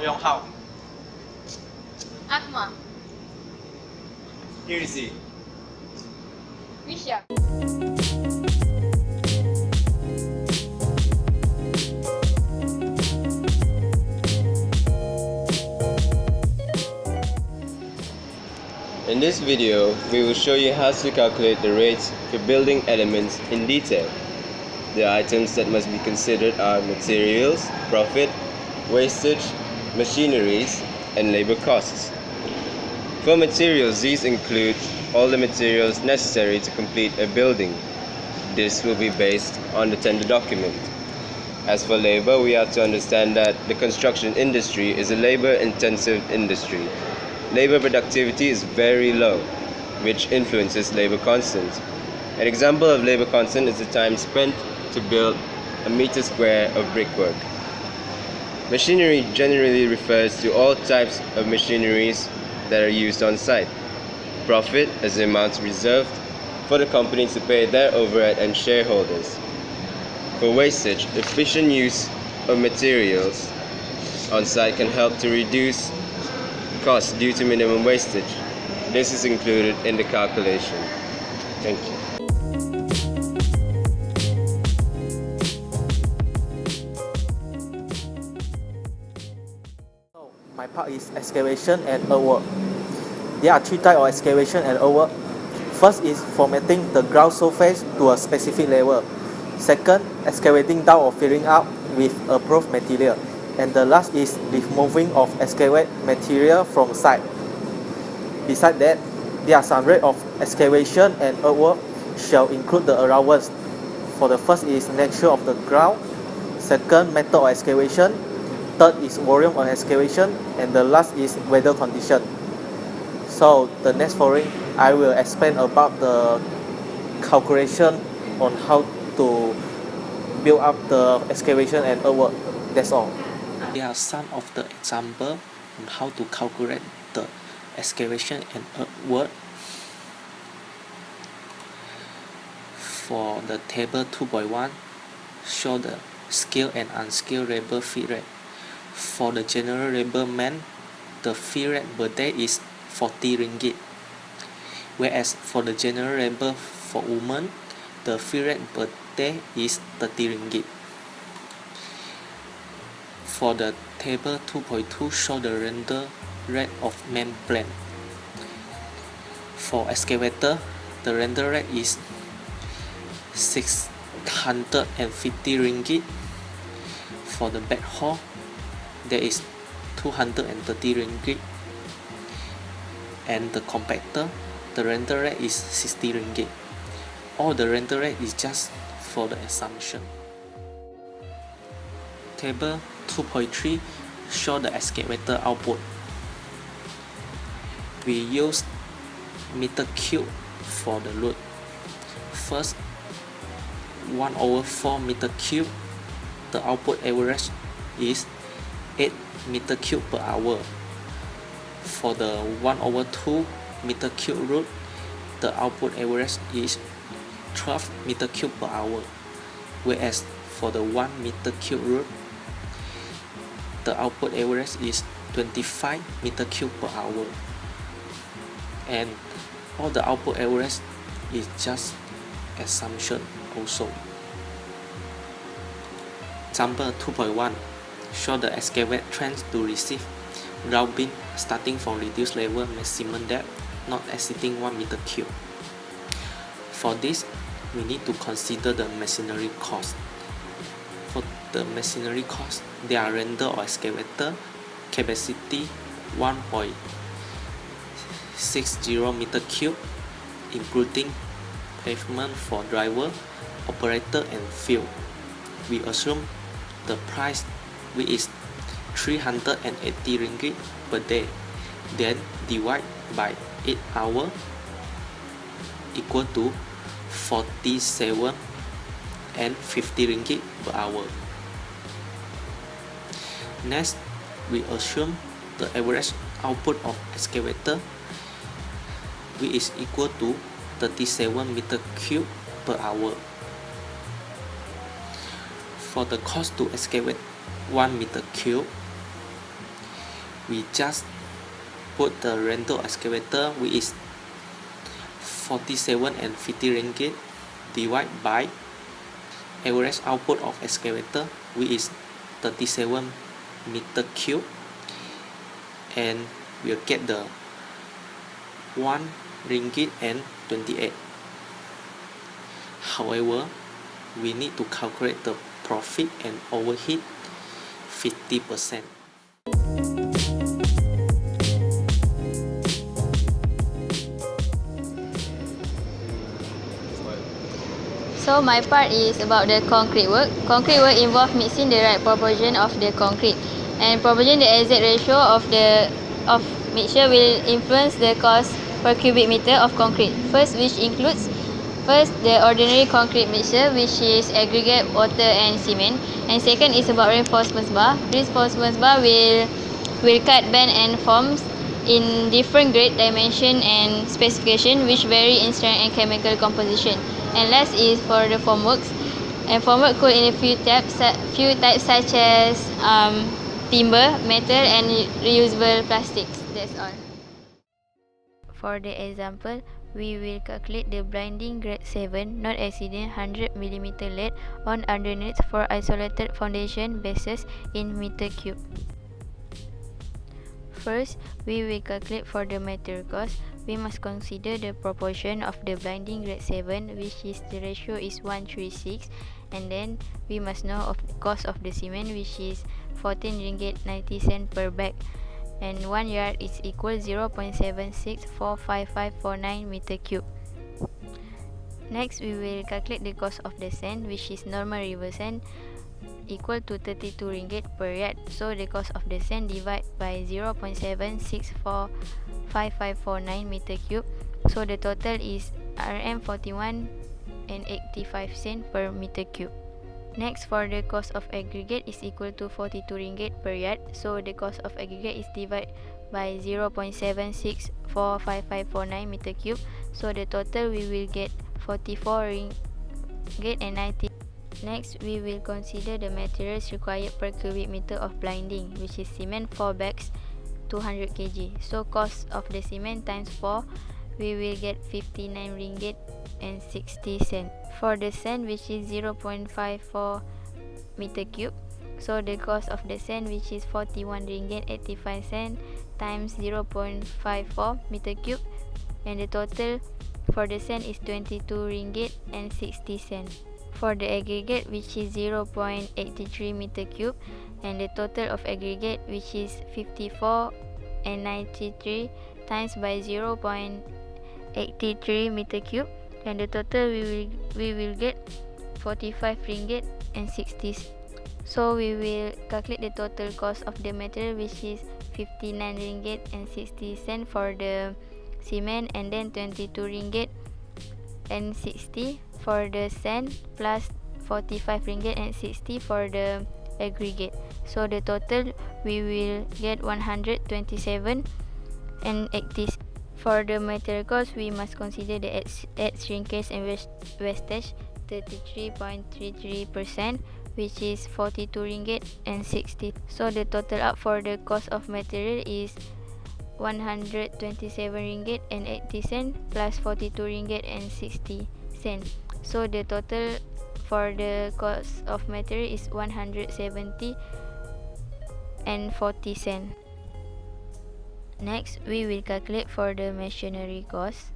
How? Asma. Universiti. Malaysia. In this video, we will show you how to calculate the rates for building elements in detail. The items that must be considered are materials, profit, wastage, machineries, and labor costs. For materials, these include all the materials necessary to complete a building. This will be based on the tender document. As for labor, we have to understand that the construction industry is a labor-intensive industry. Labor productivity is very low, which influences labor constant. An example of labor constant is the time spent to build a meter square of brickwork. Machinery generally refers to all types of machineries that are used on site. Profit is the amount reserved for the company to pay their overhead and shareholders. For wastage, efficient use of materials on site can help to reduce costs due to minimum wastage. This is included in the calculation. Thank you. My part is excavation and earthwork. There are three types of excavation and earthwork. First is formatting the ground surface to a specific level. Second, excavating down or filling up with approved material. And the last is removing of excavated material from site. Besides that, there are some rate of excavation and earthwork shall include the allowance. For the first is nature of the ground, second method of excavation, third is volume of excavation, and the last is weather condition. So the next following, I will explain about the calculation on how to build up the excavation and earthwork. That's all. There are some of the example on how to calculate the excavation and earthwork. For the table 2.1, show the skilled and unskilled labor fee rate. For the general labor man, the fee rate per day is 40 ringgit. Whereas for the general labor for women, the fee rate per day is 30 ringgit. For the table 2.2, show the rental rate of main plan. For excavator, the rental rate is 650 ringgit. For the backhoe, there is 230 ringgit. And the compactor, the rental rate is 60 ringgit. All the rental rate is just for the assumption. Table 2.3 show the excavator output. We use meter cube for the load. First, 1/4 meter cube, the output average is 8 meter cube per hour. For the 1/2 meter cube route, the output average is 12 meter cube per hour. Whereas for the 1 meter cube route, the output average is 25 meter cube per hour. And all the output average is just assumption also. Example 2.1 show the excavate trends to receive ground beam starting from reduced level maximum depth not exceeding 1 meter cube. For this, we need to consider the machinery cost. For the machinery cost, there are render or excavator capacity 1.60 meter cube, including pavement for driver, operator, and fuel. We assume the price, which is 380 ringgit per day, then divide by 8 hours equal to 47 and 50 ringgit per hour. Next, we assume the average output of excavator, which is equal to 37 meter cube per hour. For the cost to excavate 1 meter cube, we just put the rental excavator, which is 47 and 50 ringgit, divide by average output of excavator, which is 37 meter cube, and we'll get the 1 ringgit and 28. However, we need to calculate the profit and overhead 50%. So my part is about the concrete work. Concrete work involves mixing the right proportion of the concrete, and proportion the exact ratio of mixture will influence the cost per cubic meter of concrete. First, the ordinary concrete mixture, which is aggregate, water and cement, and second is about reinforcement bar. Reinforcement bar will cut, bend and forms in different grade, dimension and specification, which vary in strength and chemical composition. And last is for the formworks, and formwork could in a few types such as timber, metal and reusable plastics. That's all. For the example, we will calculate the blinding grade 7 not exceeding 100 mm lead on underneath for isolated foundation bases in meter cube. First, we will calculate for the material cost. We must consider the proportion of the blinding grade 7, which is the ratio is 1:6, and then we must know of the cost of the cement, which is 14 ringgit 90 cent per bag, and 1 yard is equal 0.76455549 meter cube. Next, we will calculate the cost of the sand, which is normal river sand, equal to 32 ringgit per yard. So the cost of the sand divided by 0.76455549 meter cube. So the total is Rm41 and 85 cent per meter cube. Next, for the cost of aggregate is equal to 42 ringgit per yard. So the cost of aggregate is divided by 0.76455549 meter cube. So the total we will get 44 ringgit and 90. Next, we will consider the materials required per cubic meter of blinding, which is cement 4 bags 200 kg. So cost of the cement times 4, we will get 59 ringgit and 60 cent. For the sand, which is 0.54 meter cube, so the cost of the sand, which is 41 ringgit 85 cent times 0.54 meter cube, and the total for the sand is 22 ringgit and 60 cent. For the aggregate, which is 0.83 meter cube, and the total of aggregate, which is 54 and 93 times by 0.83 meter cube, and the total we will get 45 ringgit and 60. So we will calculate the total cost of the material, which is 59 ringgit and 60 cent for the cement, and then 22 ringgit and 60 for the sand, plus 45 ringgit and 60 for the aggregate. So the total we will get 127 and 80. For the material cost, we must consider the add shrinkage and wastage 33.33%, which is 42 ringgit and 60. So the total up for the cost of material is 127 ringgit and 80 cent plus 42 ringgit and 60 cent. So the total for the cost of material is 170 and 40 cent. Next, we will calculate for the machinery cost,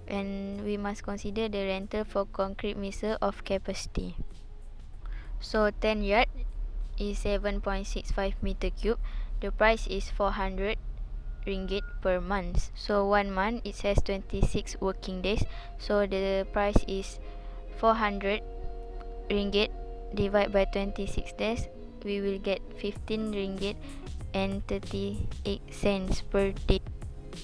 and we must consider the rental for concrete mixer of capacity. So 10 yard is 7.65 meter cube. The price is 400 ringgit per month. So 1 month it has 26 working days. So the price is 400 ringgit divided by 26 days. We will get 15 ringgit and 38 cents per day.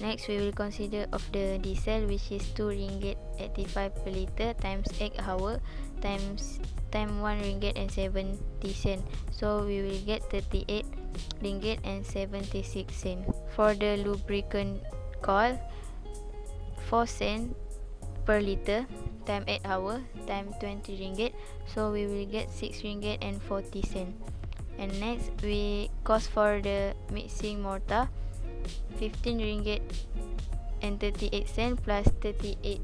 Next, we will consider of the diesel, which is 2 ringgit 85 per liter times 8 hour times 1 ringgit and 70 cent. So we will get 38 ringgit and 76 cent. For the lubricant cost, 4 cent per liter times 8 hour times 20 ringgit. So we will get 6 ringgit and 40 cent. And next, we cost for the mixing mortar 15 ringgit and 38 cent plus 38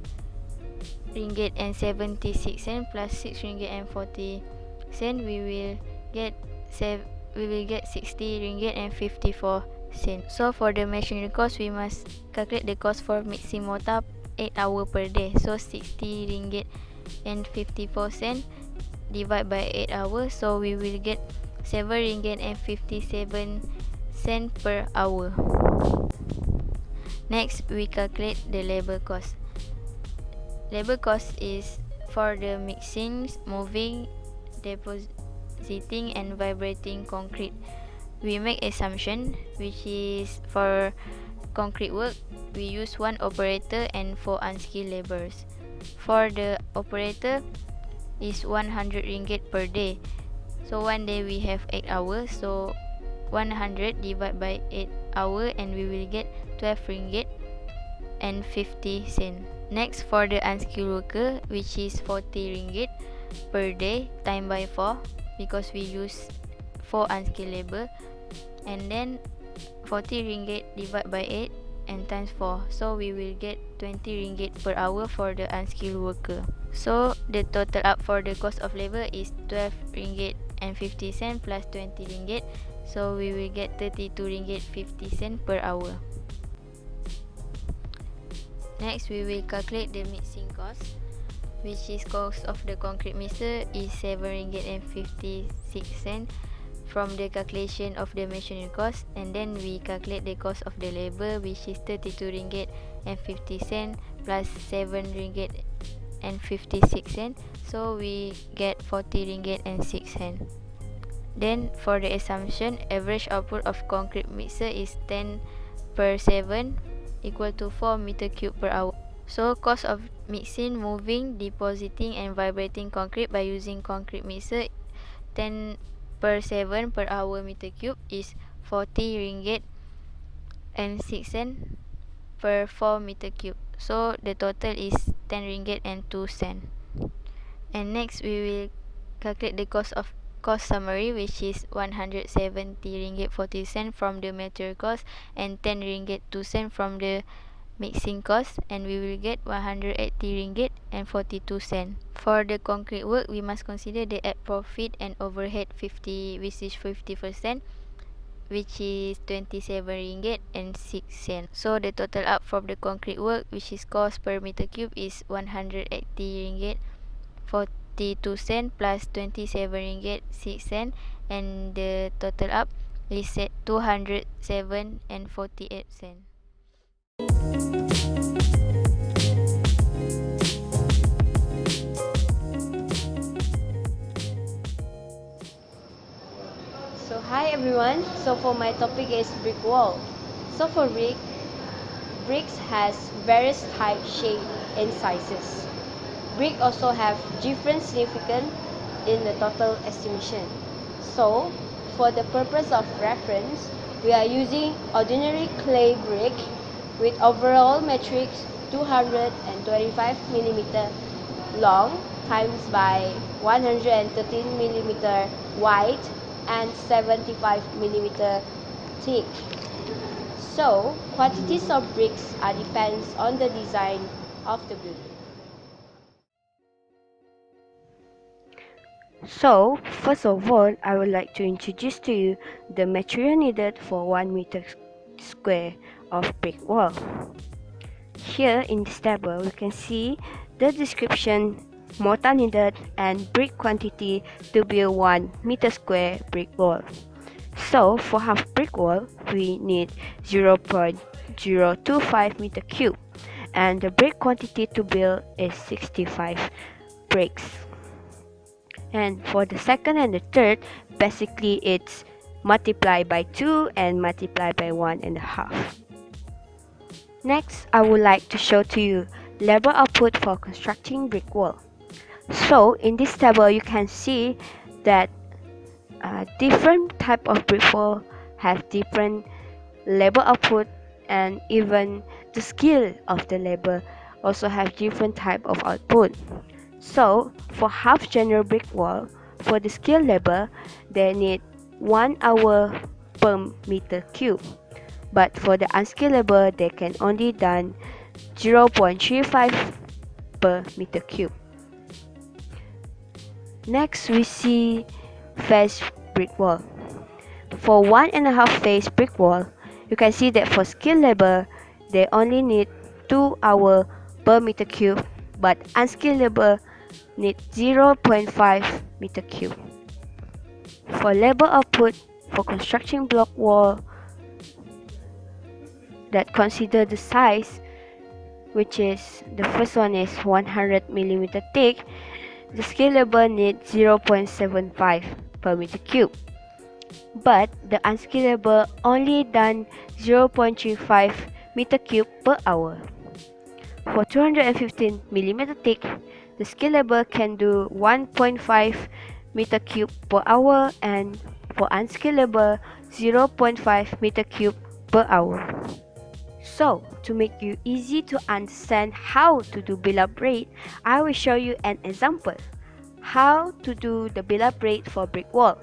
ringgit and 76 cent plus 6 ringgit and 40 cent. We will get 60 ringgit and 54 cent. So for the machinery cost, we must calculate the cost for mixing mortar 8 hours per day. So 60 ringgit and 54 cent divide by 8 hours. So we will get 7 ringgit and 57 cent per hour. Next, we calculate the labor cost. Labor cost is for the mixing, moving, depositing and vibrating concrete. We make assumption, which is for concrete work, we use 1 operator and 4 unskilled laborers. For the operator is 100 ringgit per day. So one day we have 8 hours, so 100 divided by 8 hours and we will get 12 ringgit and 50 cent. Next, for the unskilled worker, which is 40 ringgit per day times by 4 because we use 4 unskilled labor, and then 40 ringgit divided by 8 and times 4, so we will get 20 ringgit per hour for the unskilled worker. So the total up for the cost of labor is 12 ringgit and 50 cent plus 20 ringgit, so we will get 32 ringgit 50 cent per hour. Next, we will calculate the mixing cost, which is cost of the concrete mixer is 7 ringgit and 56 cent from the calculation of the machinery cost, and then we calculate the cost of the labor, which is 32 ringgit and 50 cent plus 7 ringgit and 56 cent, so we get 40 ringgit and 6 cent. Then for the assumption, average output of concrete mixer is 10 per 7 equal to 4 meter cube per hour. So cost of mixing, moving, depositing and vibrating concrete by using concrete mixer 10 per 7 per hour meter cube is 40 ringgit and 6 cent per 4 meter cube. So the total is 10 ringgit and 2 cent. And next, we will calculate the cost summary, which is 170 ringgit 40 cent from the material cost and 10 ringgit 2 cent from the mixing cost, and we will get 180 ringgit and 42 cent. For the concrete work, we must consider the add profit and overhead 50%, which is 27 ringgit and 6 cent. So the total up from the concrete work, which is cost per meter cube, is 180 ringgit 42 cent plus 27 ringgit 6 cent, and the total up is 207 and 48 cent. So hi everyone. So for my topic is brick wall. So for bricks has various type, shape and sizes. Brick also have different significance in the total estimation. So for the purpose of reference, we are using ordinary clay brick with overall matrix 225 mm long times by 113 mm wide and 75 mm thick. So quantities of bricks are depends on the design of the building. So, first of all, I would like to introduce to you the material needed for 1 meter square of brick wall. Here in this table, we can see the description, mortar needed and brick quantity to build 1 meter square brick wall. So, for half brick wall, we need 0.025 meter cube, and the brick quantity to build is 65 bricks. And for the second and the third, basically it's multiply by 2 and multiply by 1.5. Next, I would like to show to you labor output for constructing brick wall. So in this table, you can see that different type of brick wall have different labor output, and even the skill of the labor also have different type of output. So for half general brick wall, for the skilled labor, they need 1 hour per meter cube. But for the unskilled labor, they can only done 0.35 per meter cube. Next, we see face brick wall. For 1.5 face brick wall, you can see that for skilled labor, they only need 2 hours per meter cube, but unskilled labor need 0.5 meter cube. For labor output for construction block wall that consider the size, which is the first one is 100 millimeter thick, the skilled labor needs 0.75 per meter cube. But the unskilled labor only done 0.35 meter cube per hour. For 215 millimeter thick, the skilled labor can do 1.5 meter cube per hour, and for unskilled labor 0.5 meter cube per hour. So, to make you easy to understand how to do build-up rate, I will show you an example how to do the build-up rate for brick wall.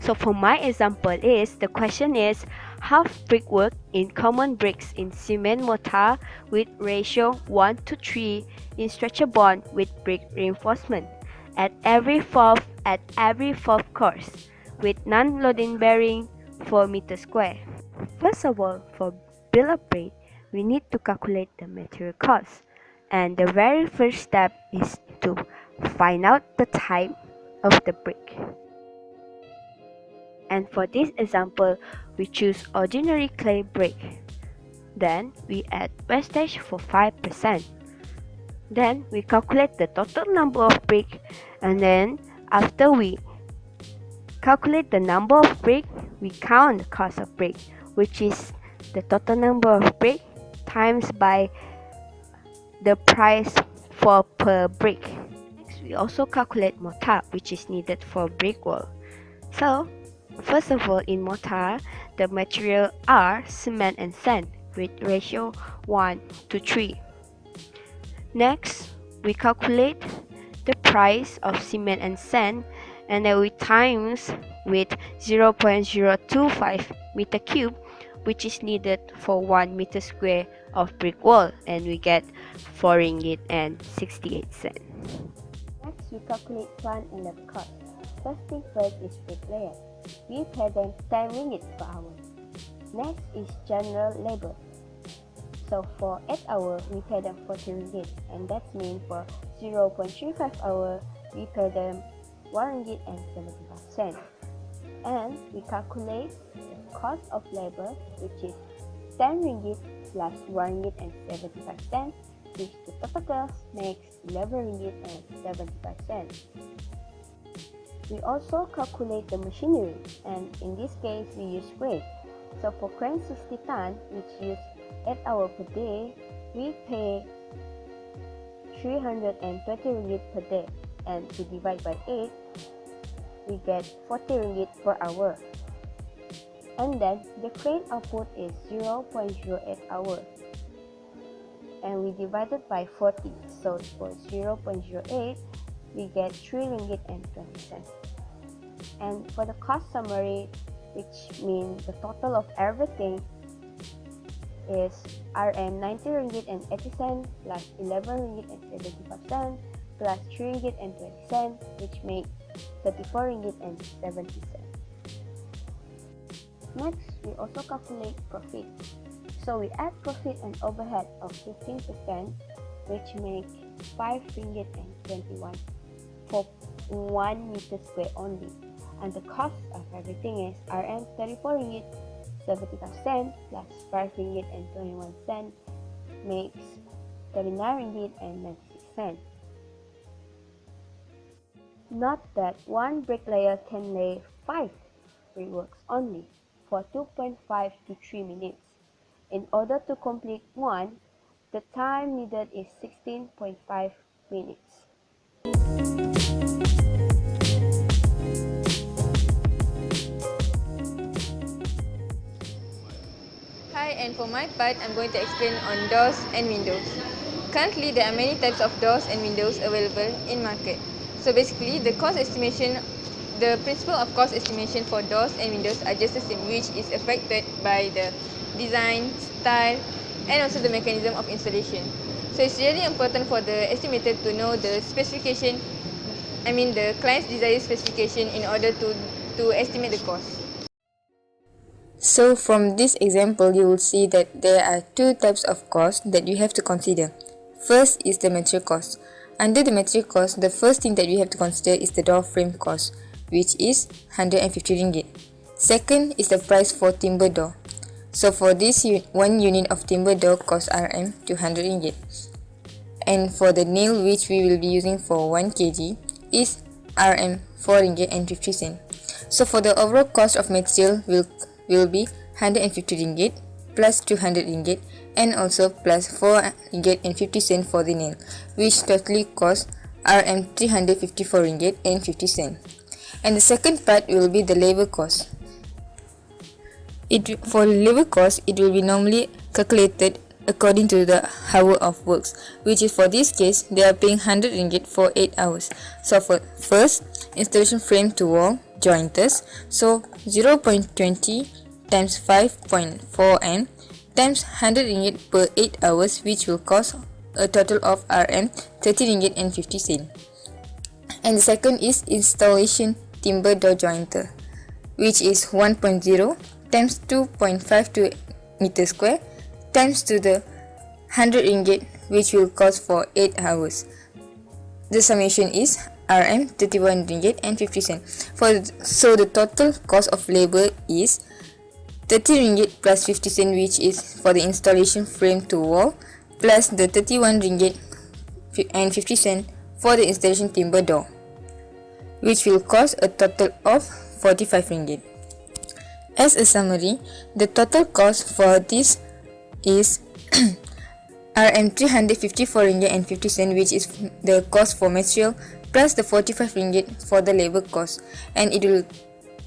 So for my example the question is half brickwork in common bricks in cement mortar with ratio 1:3 in stretcher bond with brick reinforcement at every fourth course with non-loading bearing 4 meter square. First of all, for build-up rate, we need to calculate the material cost, and the very first step is to find out the type of the brick. And for this example, we choose ordinary clay brick. Then we add wastage for 5%. Then we calculate the total number of brick, and then after we calculate the number of brick, we count the cost of brick, which is the total number of brick times by the price for per brick. Next, we also calculate mortar, which is needed for brick wall. So, first of all, in mortar, the material are cement and sand with ratio 1:3. Next, we calculate the price of cement and sand, and then we times with 0.025 meter cube, which is needed for 1 meter square of brick wall, and we get 4 ringgit and 68 cents. Next, we calculate plant and labor cost. First thing first is bricklayer. We pay them 10 ringgit per hour. Next is general labor. So for 8 hours, we pay them 40 ringgit, and that means for 0.35 hours, we pay them 1 ringgit and 75 cents. And we calculate the cost of labor, which is 10 ringgit plus 1 ringgit and 75 cents, which the total cost makes 11 ringgit and 75 cents. We also calculate the machinery, and in this case we use crane. So for crane 60 ton, which use 8 hours per day, we pay 320 ringgit per day, and to divide by 8, we get 40 ringgit per hour. And then the crane output is 0.08 hours, and we divided by 40. So for 0.08, we get 3 ringgit and 20 cents. And for the cost summary, which means the total of everything, is Rm 90 ringgit and 80 cents plus 11 ringgit and 75 cents plus 3 ringgit and 20 cents, which makes 34 ringgit and 70 cents. Next, we also calculate profit. So we add profit and overhead of 15%, which makes 5 ringgit and 21 for 1 meter square only. And the cost of everything is Rm 34 ringgit 75 cents plus 5 ringgit and 21 cents makes 39 ringgit and 96 cents. Note that one bricklayer can lay 5 brickworks only for 2.5 to 3 minutes. In order to complete one, the time needed is 16.5 minutes. Hi, and for my part, I'm going to explain on doors and windows. Currently, there are many types of doors and windows available in market. So basically, the cost estimation the principle of cost estimation for doors and windows are just the same, which is affected by the design, style, and also the mechanism of installation. So it's really important for the estimator to know the specification, the client's desired specification in order to estimate the cost. So from this example, you will see that there are two types of cost that you have to consider. First is the material cost. Under the material cost, the first thing that you have to consider is the door frame cost, which is RM150. Second is the price for timber door. So for this, 1 unit of timber door costs RM200. And for the nail, which we will be using for 1 kg, is RM4.50. So for the overall cost of material will be RM150 plus RM200 and also plus RM4.50 for the nail, which totally costs RM354.50. And the second part will be the labor cost. For the labor cost, it will be normally calculated according to the hour of works, which is for this case, they are paying RM100 for 8 hours. So for first, installation frame to wall jointers, so 0.20 times 5.4 times RM100 per 8 hours, which will cost a total of RM30.50. And the second is installation timber door jointer, which is 1.0 times 2.52 meter square times to the RM100, which will cost for 8 hours. The summation is RM31.50. So the total cost of labor is RM30 plus 50 cent, which is for the installation frame to wall, plus the RM31.50 for the installation timber door, which will cost a total of RM45. As a summary, the total cost for this is RM354.50, which is the cost for material, plus the RM45 for the labor cost, and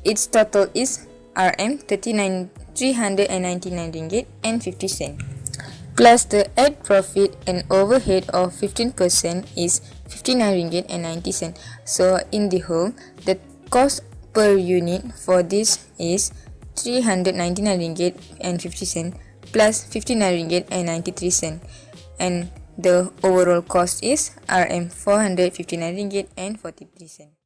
its total is RM399.50, plus the add profit and overhead of 15% is RM59.90. So in the whole, the cost per unit for this is RM399.50 plus RM59.93, and the overall cost is RM459.43.